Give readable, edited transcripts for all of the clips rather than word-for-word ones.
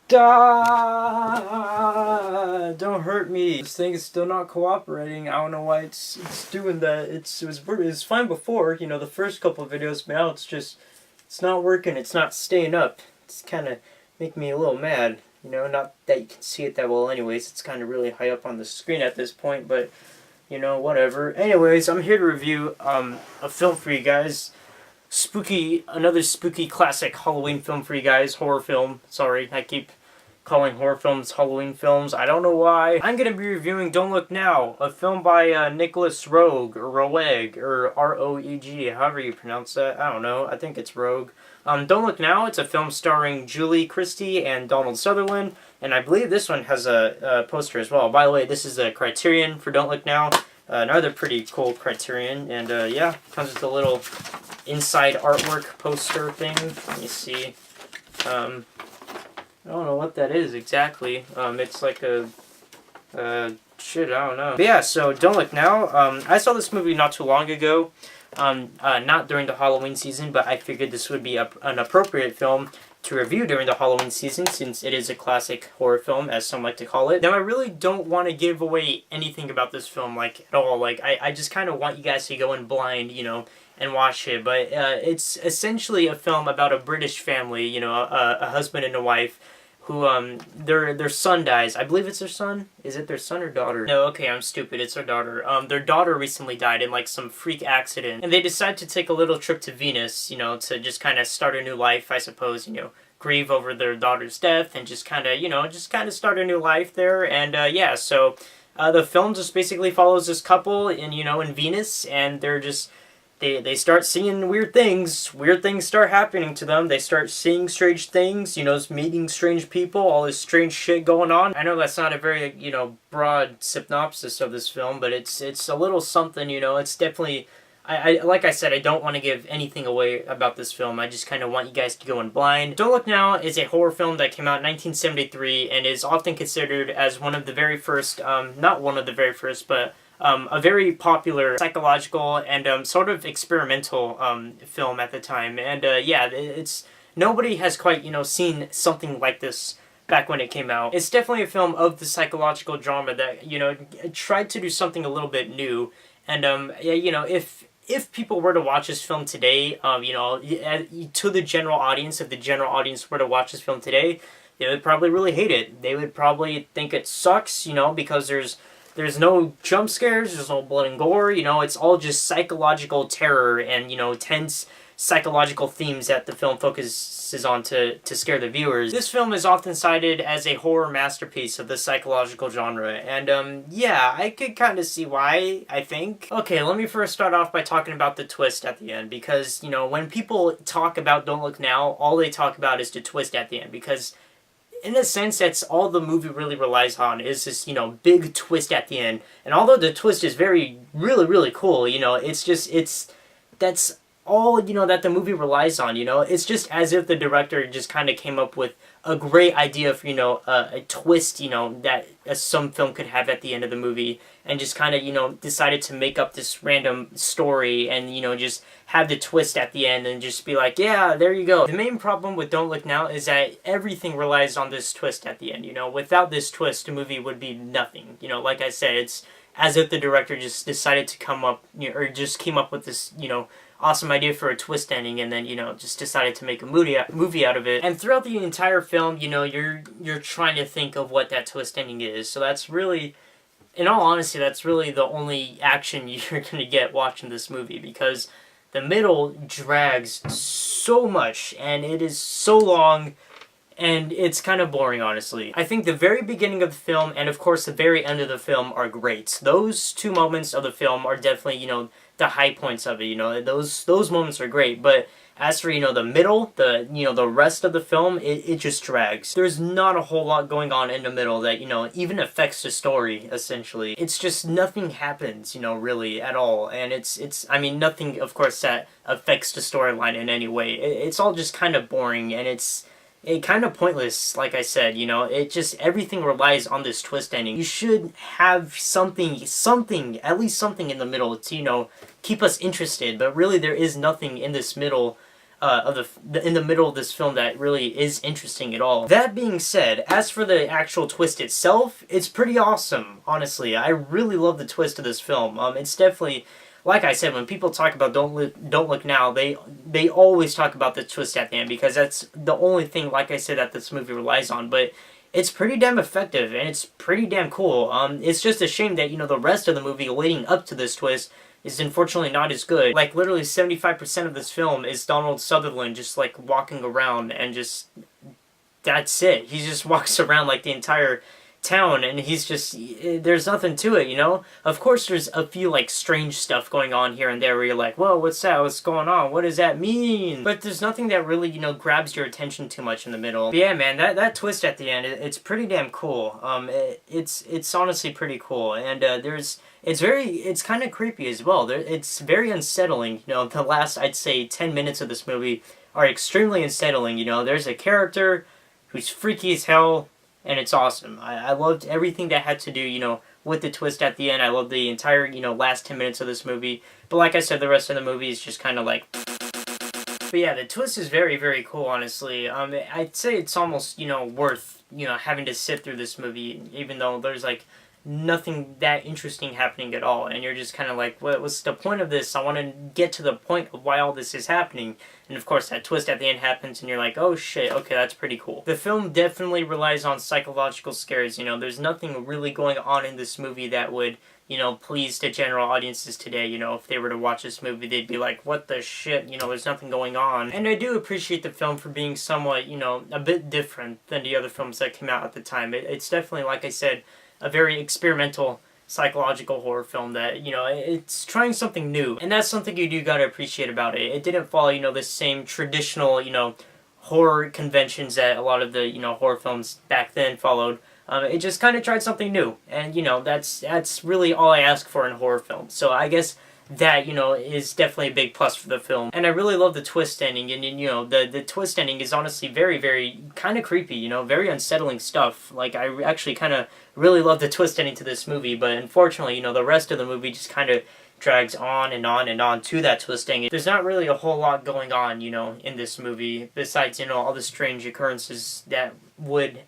Don't hurt me. This thing is still not cooperating. I don't know why it's doing that. It was fine before, you know, the first couple of videos, but now it's not working. It's not staying up. It's kind of making me a little mad. You know, not that you can see it that well anyways. It's kind of really high up on the screen at this point, but you know, whatever. Anyways, I'm here to review a film for you guys. Another spooky classic Halloween film for you guys. Horror film. Sorry, I keep calling horror films Halloween films. I don't know why. I'm gonna be reviewing Don't Look Now, a film by Nicolas Roeg, or Roeg, or R-O-E-G, however you pronounce that. I don't know. I think it's Roeg. Don't Look Now, it's a film starring Julie Christie and Donald Sutherland, and I believe this one has a poster as well. By the way, this is a Criterion for Don't Look Now. Another pretty cool Criterion, and yeah, comes with a little inside artwork poster thing. Let me see. I don't know what that is exactly. It's like shit, I don't know. But yeah, so Don't Look Now. I saw this movie not too long ago. Not during the Halloween season, but I figured this would be an appropriate film to review during the Halloween season, since it is a classic horror film, as some like to call it. Now, I really don't want to give away anything about this film, like, at all. Like, I just kind of want you guys to go in blind, you know, and watch it. But it's essentially a film about a British family, you know, a husband and a wife, who, their son dies. I believe it's their son? Is it their son or daughter? No, okay, I'm stupid. It's their daughter. Their daughter recently died in, like, some freak accident. And they decide to take a little trip to Venus, you know, to just kind of start a new life, I suppose, you know, grieve over their daughter's death and just kind of, you know, just kind of start a new life there. And, yeah, so, the film just basically follows this couple in, you know, in Venus, and they're just... They start seeing weird things. Weird things start happening to them. They start seeing strange things, you know, meeting strange people, all this strange shit going on. I know that's not a very, you know, broad synopsis of this film, but it's a little something, you know. It's definitely... I like I said, I don't want to give anything away about this film. I just kind of want you guys to go in blind. Don't Look Now is a horror film that came out in 1973 and is often considered as one of the very first, not one of the very first, but... a very popular psychological and sort of experimental film at the time. And yeah, nobody has quite, you know, seen something like this back when it came out. It's definitely a film of the psychological drama that, you know, tried to do something a little bit new. And yeah, you know, if people were to watch this film today, you know, to the general audience, if the general audience were to watch this film today, they would probably really hate it. They would probably think it sucks, you know, because there's no jump scares, there's no blood and gore, you know, it's all just psychological terror and, you know, tense psychological themes that the film focuses on to scare the viewers. This film is often cited as a horror masterpiece of the psychological genre, and yeah, I could kind of see why, I think. Okay, let me first start off by talking about the twist at the end, because, you know, when people talk about Don't Look Now, all they talk about is the twist at the end, because in a sense, that's all the movie really relies on, is this, you know, big twist at the end. And although the twist is really cool, you know, that's all, you know, that the movie relies on, you know. It's just as if the director just kind of came up with a great idea for, you know, a twist, you know, that some film could have at the end of the movie, and just kind of, you know, decided to make up this random story and, you know, just have the twist at the end and just be like, yeah, there you go. The main problem with Don't Look Now is that everything relies on this twist at the end, you know. Without this twist, the movie would be nothing. You know, like I said, it's as if the director just decided to come up, you know, or just came up with this, you know, awesome idea for a twist ending, and then, you know, just decided to make a movie out of it. And throughout the entire film, you know, you're trying to think of what that twist ending is. So that's really, in all honesty, that's really the only action you're gonna get watching this movie, because the middle drags so much, and it is so long, and it's kind of boring, honestly. I think the very beginning of the film, and of course the very end of the film, are great. Those two moments of the film are definitely, you know, the high points of it, you know. Those moments are great, but as for, you know, the middle, you know, the rest of the film, it just drags. There's not a whole lot going on in the middle that, you know, even affects the story, essentially. It's just nothing happens, you know, really, at all. And I mean, nothing, of course, that affects the storyline in any way. It's all just kind of boring, and it's kind of pointless, like I said, you know. It just, everything relies on this twist ending. You should have something, at least something in the middle to, you know, keep us interested, but really there is nothing in this middle in the middle of this film that really is interesting at all. That being said, as for the actual twist itself, it's pretty awesome, honestly. I really love the twist of this film. It's definitely, like I said, when people talk about Don't Look Now, they always talk about the twist at the end, because that's the only thing, like I said, that this movie relies on. But it's pretty damn effective, and it's pretty damn cool. It's just a shame that, the rest of the movie leading up to this twist is unfortunately not as good. Like, literally 75% of this film is Donald Sutherland just, like, walking around, and just, that's it. He just walks around, like, the entire town, and he's just, there's nothing to it, Of course, there's a few, like, strange stuff going on here and there where you're like, whoa, what's that? What's going on? What does that mean? But there's nothing that really, grabs your attention too much in the middle. But yeah, man, that twist at the end, it's pretty damn cool. It's honestly pretty cool, and it's kind of creepy as well. It's very unsettling. The last, I'd say, 10 minutes of this movie are extremely unsettling. There's a character who's freaky as hell, and it's awesome. I loved everything that had to do, with the twist at the end. I loved the entire, last 10 minutes of this movie. But like I said, the rest of the movie is just kind of like... But yeah, the twist is very, very cool, honestly. I'd say it's almost, worth, having to sit through this movie, even though there's, like, nothing that interesting happening at all, and you're just kind of like, what's the point of this? I want to get to the point of why all this is happening. And of course that twist at the end happens, and you're like, oh shit, okay, that's pretty cool. The film definitely relies on psychological scares. There's nothing really going on in this movie that would, please the general audiences today. If they were to watch this movie, they'd be like, what the shit, there's nothing going on. And I do appreciate the film for being somewhat, a bit different than the other films that came out at the time. It's definitely, like I said, a very experimental psychological horror film that, it's trying something new. And that's something you do gotta appreciate about it. It didn't follow, the same traditional, horror conventions that a lot of the, horror films back then followed. It just kind of tried something new. And, that's really all I ask for in horror films. So I guess that, is definitely a big plus for the film. And I really love the twist ending, and, the twist ending is honestly very, very kind of creepy, very unsettling stuff. Like, I actually kind of really love the twist ending to this movie, but unfortunately, the rest of the movie just kind of drags on and on and on to that twist ending. There's not really a whole lot going on, in this movie, besides, all the strange occurrences that would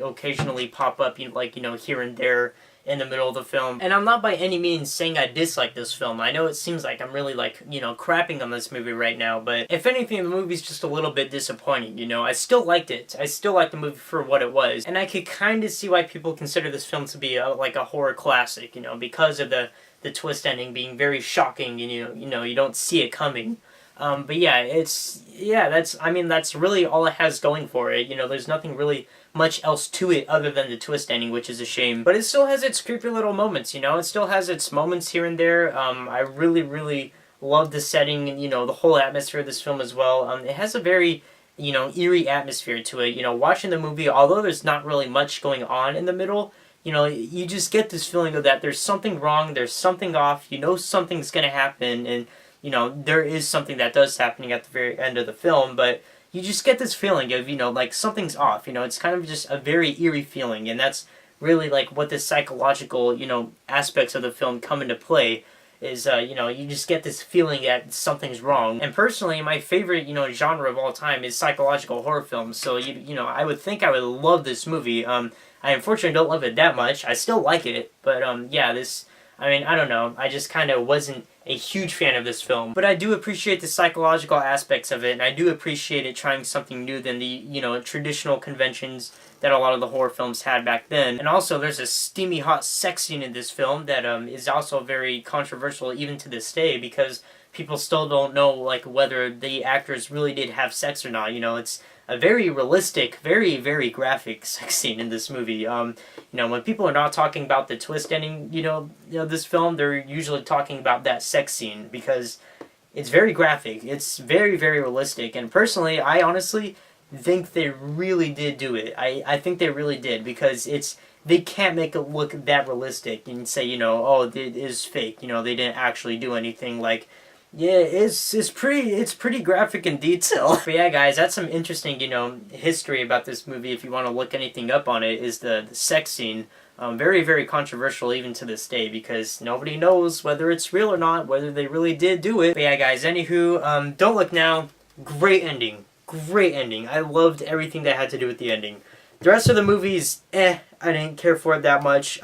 occasionally pop up, here and there in the middle of the film. And I'm not by any means saying I dislike this film. I know it seems like I'm really, crapping on this movie right now, but if anything, the movie's just a little bit disappointing, I still liked it. I still liked the movie for what it was. And I could kind of see why people consider this film to be a horror classic, because of the twist ending being very shocking, and you don't see it coming. But yeah, that's really all it has going for it. There's nothing really much else to it other than the twist ending, which is a shame. But it still has its creepy little moments, It still has its moments here and there. I really, really love the setting and, the whole atmosphere of this film as well. It has a very, eerie atmosphere to it. Watching the movie, although there's not really much going on in the middle, you just get this feeling of that there's something wrong, there's something off, something's gonna happen, and, there is something that does happening at the very end of the film, but you just get this feeling of, something's off, it's kind of just a very eerie feeling, and that's really, what the psychological, aspects of the film come into play, is, you just get this feeling that something's wrong. And personally, my favorite, genre of all time is psychological horror films, so, I would think I would love this movie. I unfortunately don't love it that much. I still like it, but, yeah, I don't know, I just kind of wasn't a huge fan of this film. But I do appreciate the psychological aspects of it, and I do appreciate it trying something new than the, traditional conventions that a lot of the horror films had back then. And also, there's a steamy hot sex scene in this film that is also very controversial even to this day, because people still don't know, whether the actors really did have sex or not. It's a very realistic, very, very graphic sex scene in this movie. When people are not talking about the twist ending, this film, they're usually talking about that sex scene, because it's very graphic, it's very, very realistic, and personally, I honestly think they really did do it. I think they really did, because they can't make it look that realistic and say, oh, it is fake, they didn't actually do anything. Yeah, it's pretty graphic in detail. But yeah, guys, that's some interesting, history about this movie. If you want to look anything up on it, is the sex scene. Very, very controversial even to this day, because nobody knows whether it's real or not, whether they really did do it. But yeah, guys, anywho, Don't Look Now Great ending. Great ending. I loved everything that had to do with the ending. The rest of the movies, I didn't care for it that much.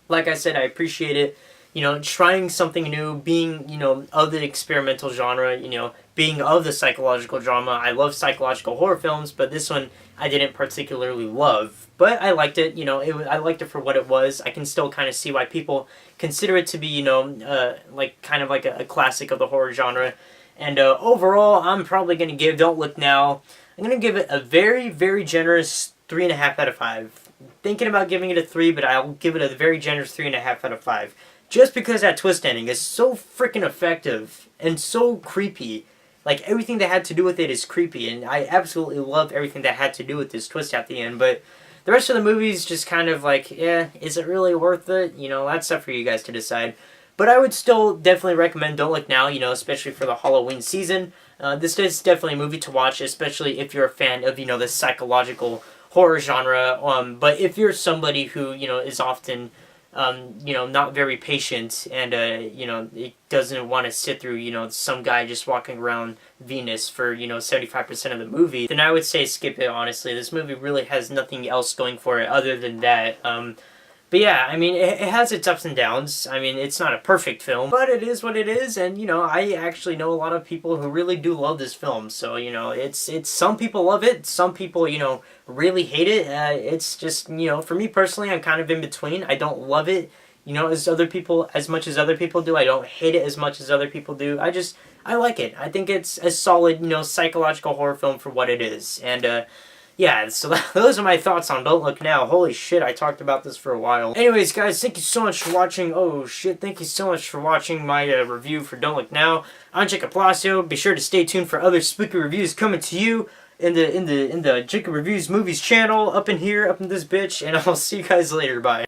Like I said, I appreciate it. You know, trying something new, being, you know, of the experimental genre, you know, being of the psychological drama. I love psychological horror films, but this one I didn't particularly love. But I liked it, you know, I liked it for what it was. I can still kind of see why people consider it to be, you know, like kind of like a classic of the horror genre. And overall, I'm probably going to give Don't Look Now, I'm going to give it a very, very generous 3.5 out of 5. Thinking about giving it a 3, but I'll give it a very generous 3.5 out of 5. Just because that twist ending is so freaking effective and so creepy. Like, everything that had to do with it is creepy, and I absolutely love everything that had to do with this twist at the end, but the rest of the movie's just kind of like, yeah, is it really worth it? You know, that's up for you guys to decide. But I would still definitely recommend Don't Look Now, you know, especially for the Halloween season. This is definitely a movie to watch, especially if you're a fan of, you know, the psychological horror genre. But if you're somebody who, you know, is often, you know, not very patient and, you know, it doesn't want to sit through, you know, some guy just walking around Venus for, you know, 75% of the movie, then I would say skip it, honestly. This movie really has nothing else going for it other than that. But yeah, I mean, it has its ups and downs. I mean, it's not a perfect film, but it is what it is, and, you know, I actually know a lot of people who really do love this film, so, you know, it's some people love it, some people, you know, really hate it. It's just, you know, for me personally, I'm kind of in between. I don't love it, you know, as much as other people do. I don't hate it as much as other people do. I like it. I think it's a solid, you know, psychological horror film for what it is, and, yeah, so those are my thoughts on Don't Look Now. Holy shit, I talked about this for a while. Anyways, guys, thank you so much for watching. Oh shit, thank you so much for watching my review for Don't Look Now. I'm Jacob Palacio. Be sure to stay tuned for other spooky reviews coming to you in the Jacob Reviews Movies channel up in here, up in this bitch, and I'll see you guys later. Bye.